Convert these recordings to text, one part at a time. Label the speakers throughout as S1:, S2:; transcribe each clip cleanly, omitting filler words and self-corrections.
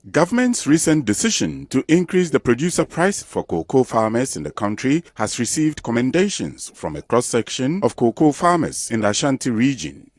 S1: Government's recent decision to increase the producer price for cocoa farmers in the country has received commendations from a cross-section of cocoa farmers in the Ashanti region.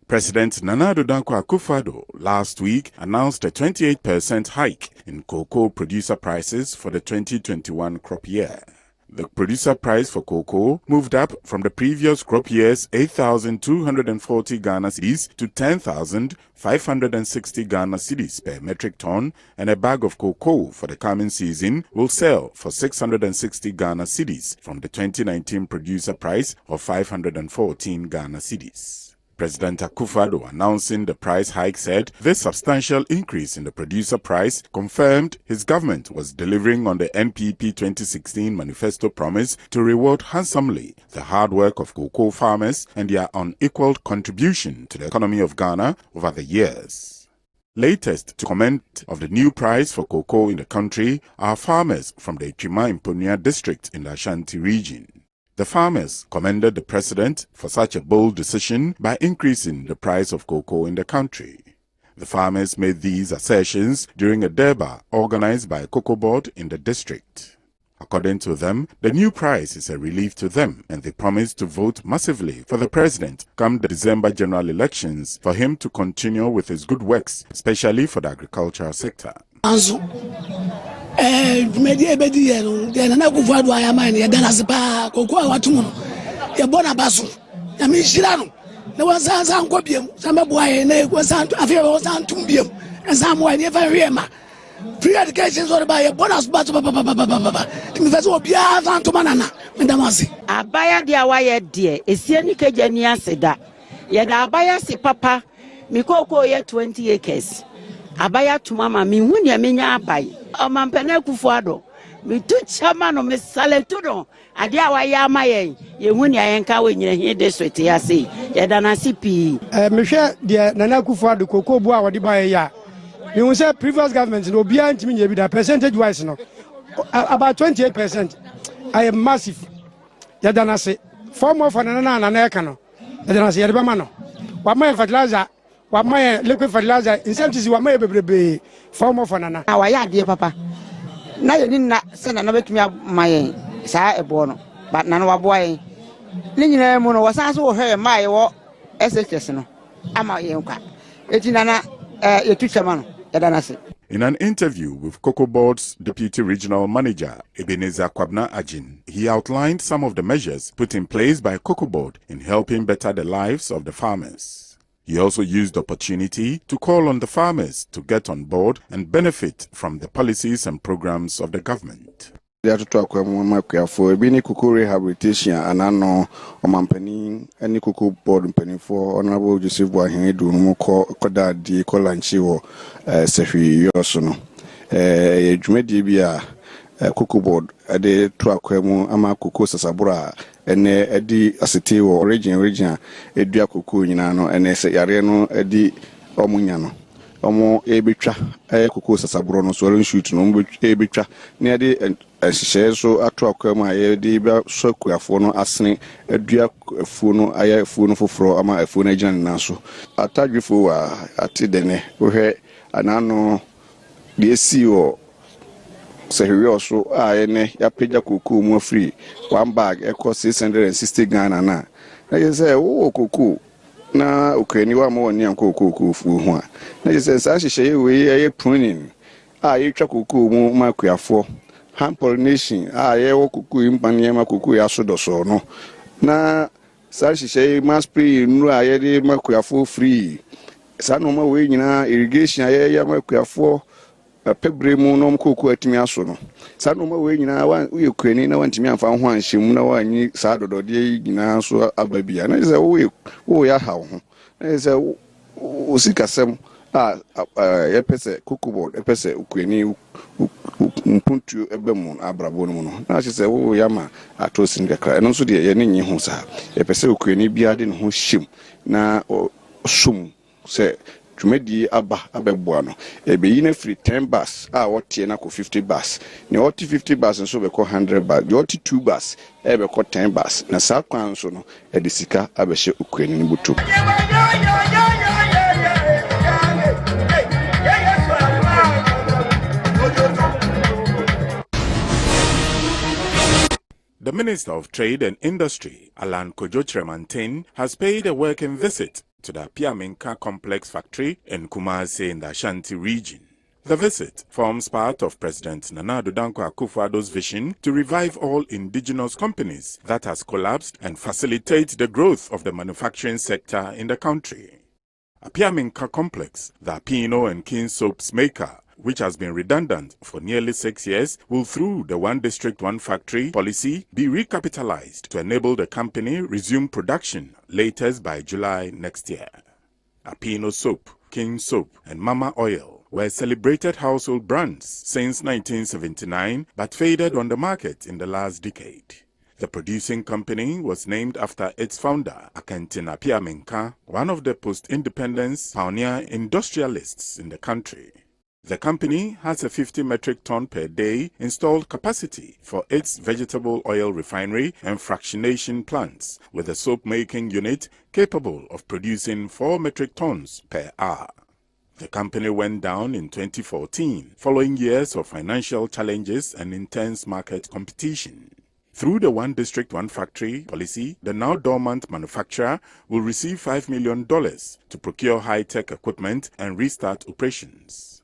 S1: President Nana Addo Akufo-Addo last week announced a 28% hike in cocoa producer prices for the 2021 crop year. The producer price for cocoa moved up from the previous crop year's 8,240 Ghana cedis to 10,560 Ghana cedis per metric ton, and a bag of cocoa for the coming season will sell for 660 Ghana cedis from the 2019 producer price of 514 Ghana cedis. President Akufo-Addo announcing the price hike said this substantial increase in the producer price confirmed his government was delivering on the NPP 2016 manifesto promise to reward handsomely the hard work of cocoa farmers and their unequaled contribution to the economy of Ghana over the years. Latest to comment of the new price for cocoa in the country are farmers from the Piaminka district in the Ashanti region. The farmers commended the president for such a bold decision by increasing the price of cocoa in the country. The farmers made these assertions during a Durbar organized by a cocoa board in the district. According to them, the new price is a relief to them, and they promised to vote massively for the president come the December general elections for him to continue with his good works, especially for the agricultural sector.
S2: Media Bediano, then an akufo-addo ayamani, and then as a pa, cocoa, watuno, a bonabasu, a Mishirano. There was a Sancopium, some boy, and it was a Tumbium, and someone never rema. Free education or by a bonus, but that's what Piaminka to Manana, and Damasi.
S3: Abaya dia waya dear, a Sianica Genia said that. Yet Abaya si papa, Mikoko ye 20 acres. Abaya to mama, me when ya minya abai. Mampene Akufo-Addo. Me tu chairman of Miss Saletudo. Adia waya maye. Ye when ya enka when ye district ya say. Ya dana CP.
S4: Me share the Nana Akufo-Addo cocoa boa wadi buy ya. You will say previous governments no behind me be the percentage wise no. About 28%. I am massive. Ya dana say 4 more for Nana na eka no. Ya dana say ya ba no. Wa my fertilizer. What my liquid fertilizer incentives what my baby form of Nana.
S3: Our ya dear papa. Now you didn't send another to me my sa a bono, but none of our boy. Lina Mono was also her my war SHS. I'm a young Etinana, a teacher man, Yadanasi.
S1: In an interview with Cocoa Board's Deputy Regional Manager, Ebenezer Kwabna Ajin, he outlined some of the measures put in place by Cocoa Board in helping better the lives of the farmers. He also used the opportunity to call on the farmers to get on board and benefit from the policies and programs of the government.
S5: For being cocoa rehabilitation and ano omampani any cocoa board penny for Honorable Joseph Boahen do no koda di kolanchi wo sehwi yosono dwumadi bia cocoa board ade to akwemu ama cocoa sasabura ene edi asete wo origin edua cocoa nyina no ene se yare no edi omunya no omo ebetwa cocoa sasaburo no so shoot no ebetwa ne ade share so ato akwemu aye de bia so kuafo no asene edua afu no aye afu no foforo ama afu no agina na so atadwefo wa atidene wo hwe anano de CEO so here also ya peja cocoa mo free 1 bag cost 660 Ghana na you say oh cocoa na ukeni wa mo ni anko cocoa fu ho na you say sa hihye we ye pruning ye twa cocoa mo makuafo hand pollination ye wo cocoa impane ma cocoa ya so do so no na sa hihye ma spray nu ye de makuafo free sa no ma we nyina irrigation ye ya makuafo pebre mu no mkoko atimi aso no sa no ma we nyina wa ye kwani na wantimi amfa ho anhyemu na wanyi sa dodode nyina so ababia na ze wo ya ha ho na ze o sikasem ye pese cocoa e pese kwani mpuntu ebemu abrabo no na se wo ya ma atosin kakra no so de ye ne nyi ho sa ye pese kwani bia de no ho hyem na sum se Tumedi abeboa no ebe yi na free 10 bus what na ko 50 bus ne what 50 bus nso be ko 100 bus what 2 bus ebe ko 10 bus na sa kwan so no e de sika abehye okwani ni butu.
S1: The Minister of Trade and Industry, Alan Kojo-Tremantin, has paid a working visit to the Piaminka complex factory in Kumasi in the Ashanti region. The visit forms part of President Nana Addo Dankwa Akufo-Addo's vision to revive all indigenous companies that has collapsed and facilitate the growth of the manufacturing sector in the country. A Piaminka complex, the Pino and King soaps maker, which has been redundant for nearly 6 years, will through the one district, one factory policy be recapitalized to enable the company resume production latest by July next year. Apino soap, King soap and Mama oil were celebrated household brands since 1979 but faded on the market in the last decade. The producing company was named after its founder, Kencity Piaminka, one of the post-independence pioneer industrialists in the country. The company has a 50 metric ton per day installed capacity for its vegetable oil refinery and fractionation plants, with a soap-making unit capable of producing 4 metric tons per hour. The company went down in 2014, following years of financial challenges and intense market competition. Through the one district, one factory policy, the now dormant manufacturer will receive $5 million to procure high-tech equipment and restart operations.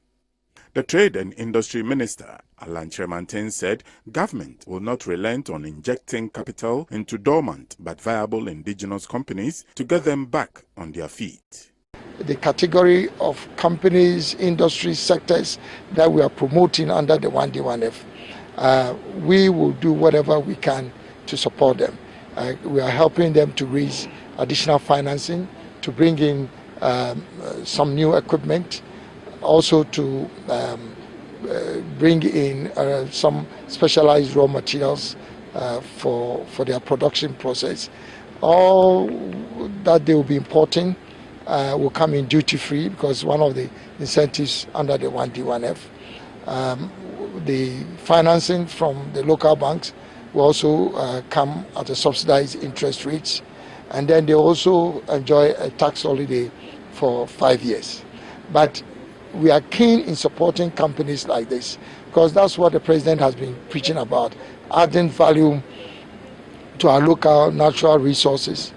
S1: The Trade and Industry Minister, Alan Tremantin, said government will not relent on injecting capital into dormant but viable indigenous companies to get them back on their feet.
S6: The category of companies, industry sectors that we are promoting under the 1D1F, we will do whatever we can to support them. We are helping them to raise additional financing, to bring in some new equipment, also to bring in some specialized raw materials for their production process. All that they will be importing will come in duty-free, because one of the incentives under the 1D1F. The financing from the local banks will also come at a subsidized interest rates, and then they also enjoy a tax holiday for 5 years. But we are keen in supporting companies like this, because that's what the president has been preaching about, adding value to our local natural resources.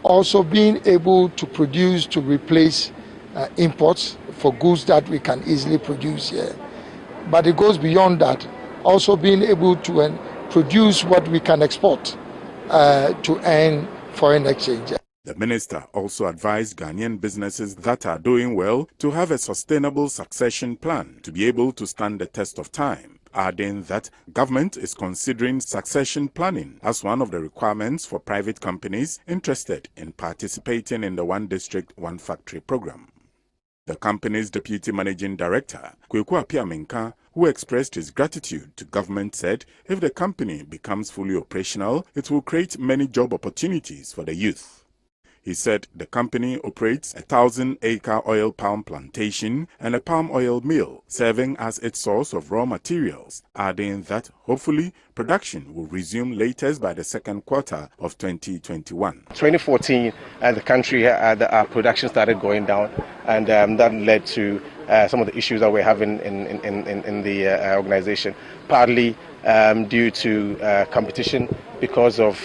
S6: Also being able to produce to replace imports for goods that we can easily produce here. But it goes beyond that, also being able to produce what we can export to earn foreign exchange.
S1: The minister also advised Ghanaian businesses that are doing well to have a sustainable succession plan to be able to stand the test of time, adding that government is considering succession planning as one of the requirements for private companies interested in participating in the One District, One Factory program. The company's deputy managing director, Piaminka, who expressed his gratitude to government, said if the company becomes fully operational, it will create many job opportunities for the youth. He said the company operates a 1,000-acre oil palm plantation and a palm oil mill, serving as its source of raw materials, adding that hopefully production will resume latest by the second quarter of 2021.
S7: 2014, the country, our production started going down, and that led to some of the issues that we're having in the organization, partly due to competition because of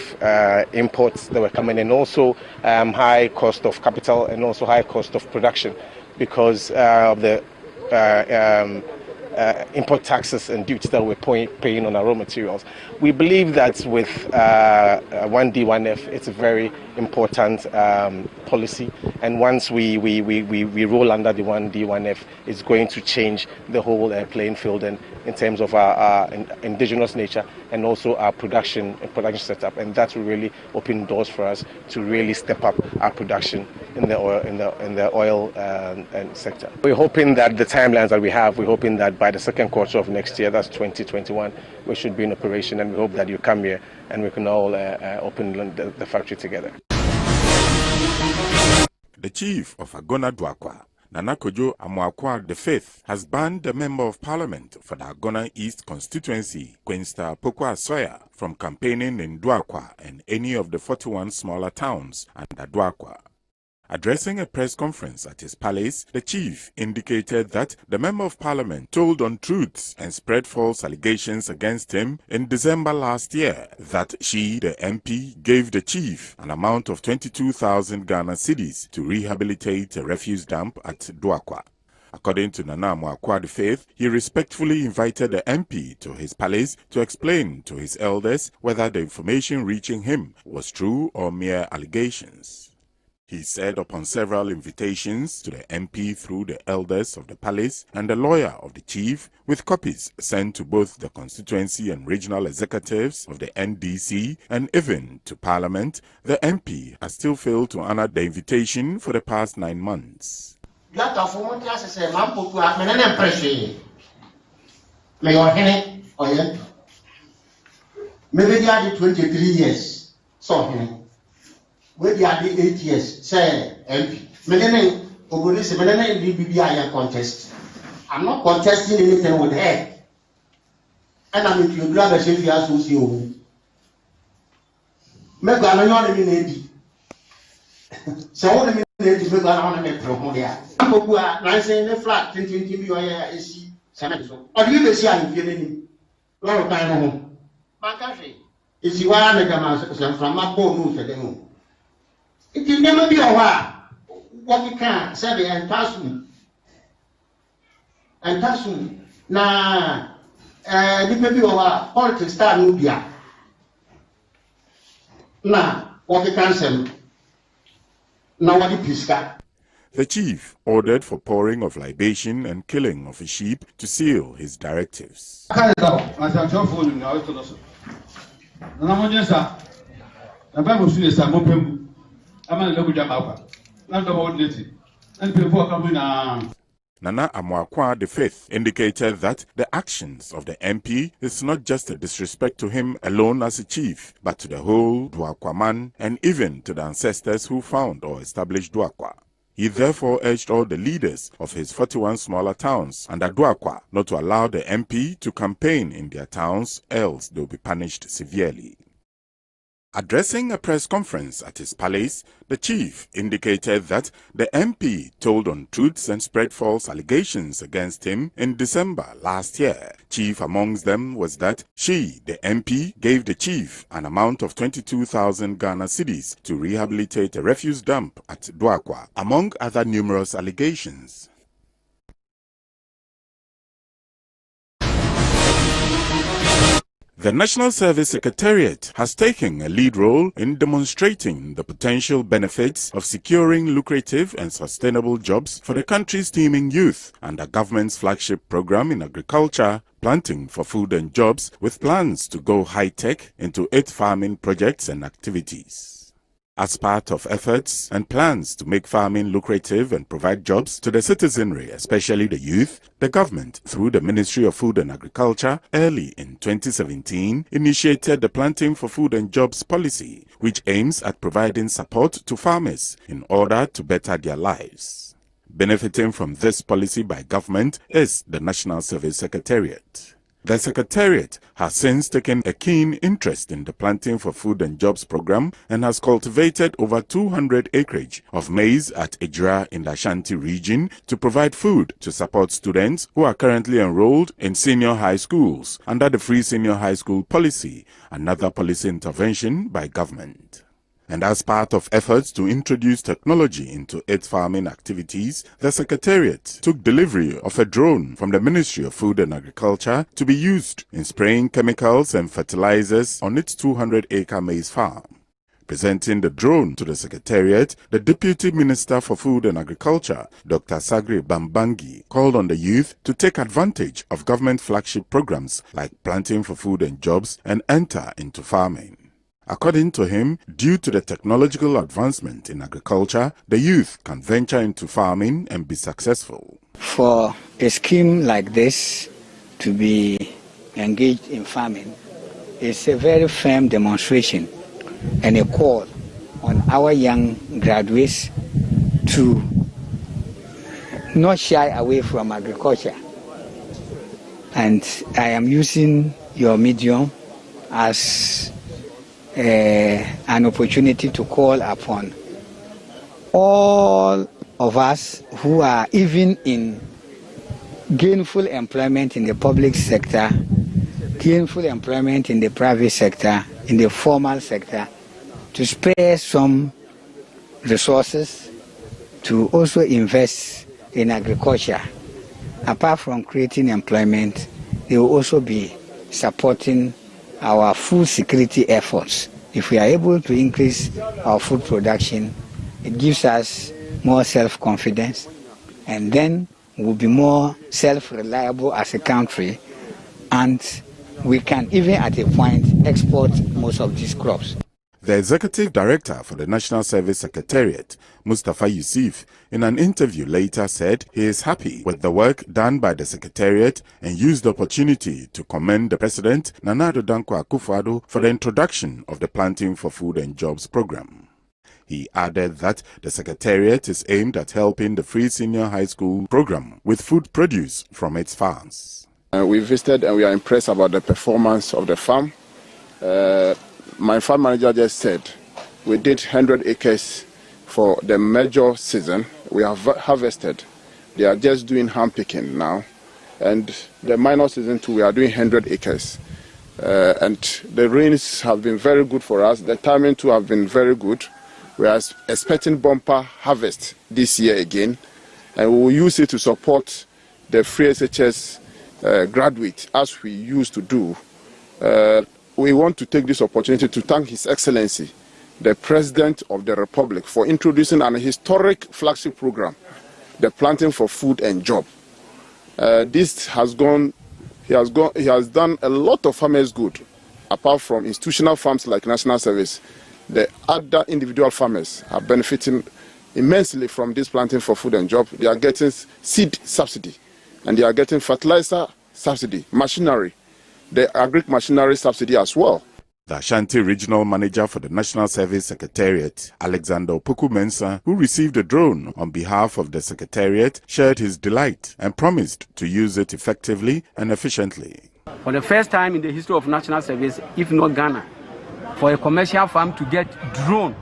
S7: imports that were coming in, also high cost of capital and also high cost of production because of the import taxes and duties that we're paying on our raw materials. We believe that with 1D1F, it's a very important policy, and once we roll under the 1D1F, it's going to change the whole playing field and in terms of our indigenous nature and also our production setup, and that will really open doors for us to really step up our production in the oil sector. We're hoping that the timelines that we have, we're hoping that by the second quarter of next year, that's 2021, we should be in operation, and we hope that you come here and we can all open the factory together.
S1: The chief of Agona Duakwa, Nana Kojo Amuakwa V, has banned the Member of Parliament for the Agona East constituency, Queensta Pokwa Soya, from campaigning in Duakwa and any of the 41 smaller towns under Duakwa. Addressing a press conference at his palace, the chief indicated that the Member of Parliament told untruths and spread false allegations against him in December last year, that she, the MP, gave the chief an amount of 22,000 Ghana cedis to rehabilitate a refuse dump at Duakwa. According to Nana Amoakwa V, he respectfully invited the MP to his palace to explain to his elders whether the information reaching him was true or mere allegations. He said upon several invitations to the MP through the elders of the palace and the lawyer of the chief, with copies sent to both the constituency and regional executives of the NDC and even to Parliament, the MP has still failed to honor the invitation for the past 9 months.
S8: Maybe they are 23 years, so where they are 8 years, say MP. Melene Ogonese, Melene BBI contest. I'm not contesting anything with her. And I'm into your grab a chef as who see you. Make a man so all the minutes make around a metro here. I'm in the flat, 20 is Senator. Or you see I'm feeling lot of time home. My country is you are from my bone for the moon. It will never be a while. What we can say and pass na maybe our politics start Nubia. Now, what we can say now what the
S1: The chief ordered for pouring of libation and killing of a sheep to seal his directives. Nana Amoakwa V indicated that the actions of the MP is not just a disrespect to him alone as a chief, but to the whole Duakwaman and even to the ancestors who found or established Duakwa. He therefore urged all the leaders of his 41 smaller towns under Duakwa not to allow the MP to campaign in their towns, else they will be punished severely. Addressing a press conference at his palace, the chief indicated that the MP told untruths and spread false allegations against him in December last year. Chief amongst them was that she, the MP, gave the chief an amount of 22,000 Ghana cedis to rehabilitate a refuse dump at Duakwa, among other numerous allegations. The National Service Secretariat has taken a lead role in demonstrating the potential benefits of securing lucrative and sustainable jobs for the country's teeming youth under government's flagship program in agriculture, Planting for Food and Jobs, with plans to go high-tech into 8 farming projects and activities. As part of efforts and plans to make farming lucrative and provide jobs to the citizenry, especially the youth, the government, through the Ministry of Food and Agriculture, early in 2017, initiated the Planting for Food and Jobs policy, which aims at providing support to farmers in order to better their lives. Benefiting from this policy by government is the National Service Secretariat. The Secretariat has since taken a keen interest in the Planting for Food and Jobs program and has cultivated over 200 acreage of maize at Ejura in the Ashanti region to provide food to support students who are currently enrolled in senior high schools under the Free Senior High School policy, another policy intervention by government. And as part of efforts to introduce technology into 8 farming activities, the Secretariat took delivery of a drone from the Ministry of Food and Agriculture to be used in spraying chemicals and fertilizers on its 200-acre maize farm. Presenting the drone to the Secretariat, the Deputy Minister for Food and Agriculture, Dr. Sagre Bambangi, called on the youth to take advantage of government flagship programs like Planting for Food and Jobs and enter into farming. According to him, due to the technological advancement in agriculture, the youth can venture into farming and be successful.
S9: For a scheme like this to be engaged in farming is a very firm demonstration and a call on our young graduates to not shy away from agriculture. And I am using your medium as an opportunity to call upon all of us who are even in gainful employment in the public sector, gainful employment in the private sector, in the formal sector, to spare some resources to also invest in agriculture. Apart from creating employment, they will also be supporting our food security efforts. If we are able to increase our food production, it gives us more self-confidence, and then we'll be more self-reliable as a country, and we can even at a point export most of these crops.
S1: The Executive Director for the National Service Secretariat, Mustafa Yusuf, in an interview later said he is happy with the work done by the Secretariat and used the opportunity to commend the President, Nana Addo Dankwa Akufo-Addo, for the introduction of the Planting for Food and Jobs program. He added that the Secretariat is aimed at helping the Free Senior High School program with food produce from its farms.
S5: We visited and we are impressed about the performance of the farm. My farm manager just said we did 100 acres for the major season. We have harvested. They are just doing hand picking now. And the minor season too, we are doing 100 acres. And the rains have been very good for us. The timing too have been very good. We are expecting bumper harvest this year again. And we will use it to support the free SHS graduate as we used to do. We want to take this opportunity to thank His Excellency, the President of the Republic, for introducing an historic flagship program, the Planting for Food and Job. This has gone, he has done a lot of farmers good, apart from institutional farms like National Service. The other individual farmers are benefiting immensely from this Planting for Food and Job. They are getting seed subsidy, and they are getting fertilizer subsidy, machinery, the agric machinery subsidy as well.
S1: The Ashanti Regional Manager for the National Service Secretariat, Alexander Opoku-Mensah, who received a drone on behalf of the Secretariat, shared his delight and promised to use it effectively and efficiently.
S10: For the first time in the history of National Service, if not Ghana, for a commercial farm to get drone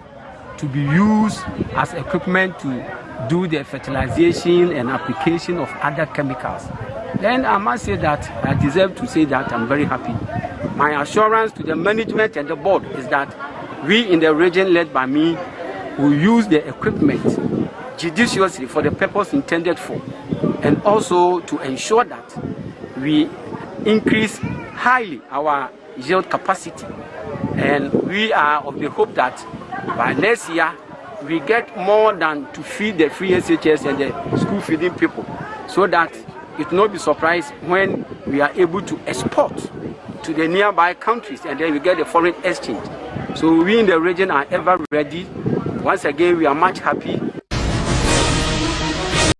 S10: to be used as equipment to do the fertilization and application of other chemicals, then I must say that I deserve to say that I'm very happy. My assurance to the management and the board is that we in the region led by me will use the equipment judiciously for the purpose intended for, and also to ensure that we increase highly our yield capacity. And we are of the hope that by next year we get more than to feed the free SHS and the school feeding people, so that it will not be surprised when we are able to export to the nearby countries, and then we get a foreign exchange. So we in the region are ever ready. Once again, we are much happy